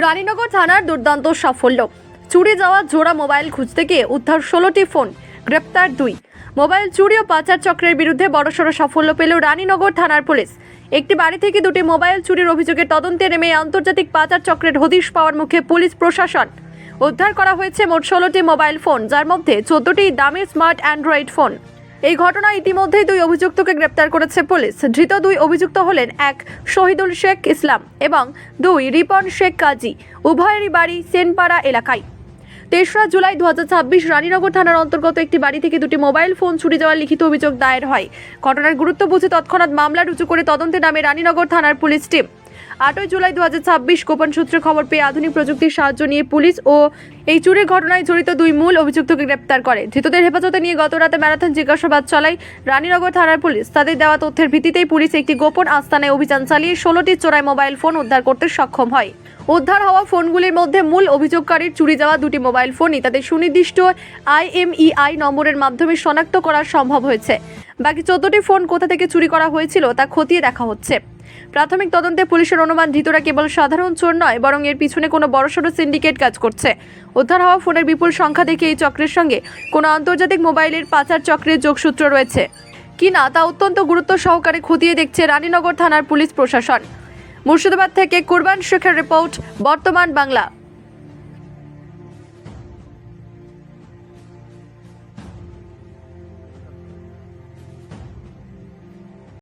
রানীনগর থানার দুর্দান্ত সাফল্য। চুরি যাওয়া জোড়া মোবাইল খুঁজতে গিয়ে উদ্ধার 16টি ফোন, গ্রেপ্তার 2। মোবাইল চুরি ও পাচার চক্রের বিরুদ্ধে বড়সড় সাফল্য পেল রানীনগর থানার পুলিশ। একটি বাড়ি থেকে 2টি মোবাইল চুরির অভিযোগে তদন্তে নেমে আন্তর্জাতিক পাচার চক্রের হদিশ পাওয়ার মুখে পুলিশ প্রশাসন। উদ্ধার করা হয়েছে মোট 16টি মোবাইল ফোন, যার মধ্যে 14টি দামি স্মার্ট অ্যান্ড্রয়েড ফোন। এই ঘটনায় ইতিমধ্যেই 2 অভিযুক্তকে গ্রেপ্তার করেছে পুলিশ। ধৃত 2 অভিযুক্ত হলেন 1 শহীদুল শেখ ইসলাম এবং 2 রিপন শেখ কাজী, উভয়েরই বাড়ি সেনপাড়া এলাকায়। 3রা জুলাই 2026 রানীনগর থানার অন্তর্গত একটি বাড়ি থেকে 2টি মোবাইল ফোন চুরি যাওয়ার লিখিত অভিযোগ দায়ের হয়। ঘটনার গুরুত্ব বুঝে তৎক্ষণাৎ মামলা রুজু করে তদন্তে নামে রানীনগর থানার পুলিশ টিম। 8 জুলাই 2026 গোপন সূত্রে খবর পেয়ে আধুনিক প্রযুক্তির সাহায্য নিয়ে পুলিশ ও এই চুরির ঘটনায় জড়িত 2 মূল অভিযুক্তকে গ্রেপ্তার করে। ধৃতদের হেফাজতে নিয়ে গত রাতে ম্যারাথন জিজ্ঞাসাবাদ চালায় রানীনগর থানার পুলিশ। তাদের দেওয়া তথ্যের ভিত্তিতেই পুলিশ একটি গোপন আস্তানায় অভিযান চালিয়ে 16টি চোরাই মোবাইল ফোন উদ্ধার করতে সক্ষম হয়। উদ্ধার হওয়া ফোনগুলির মধ্যে মূল অভিযোগকারীর চুরি যাওয়া 2টি মোবাইল ফোনই তাদের সুনির্দিষ্ট IMEI নম্বরের মাধ্যমে শনাক্ত করা সম্ভব হয়েছে। বাকি 14টি ফোন কোথা থেকে চুরি করা হয়েছিল তা খতিয়ে দেখা হচ্ছে। প্রাথমিক তদন্তে পুলিশের অনুমান ধৃতরা কেবল সাধারণ চোর নয়, বরং এর পিছনে কোনো বড়সড় সিন্ডিকেট কাজ করছে। উদ্ধার হওয়া ফোনের বিপুল সংখ্যা দেখে এই চক্রের সঙ্গে কোনো আন্তর্জাতিক মোবাইলের পাচার চক্রের যোগসূত্র রয়েছে কিনা তা অত্যন্ত গুরুত্ব সহকারে খতিয়ে দেখছে রানীনগর থানার পুলিশ প্রশাসন। মুর্শিদাবাদ থেকে কুরবান শেখের রিপোর্ট, বর্তমান বাংলা।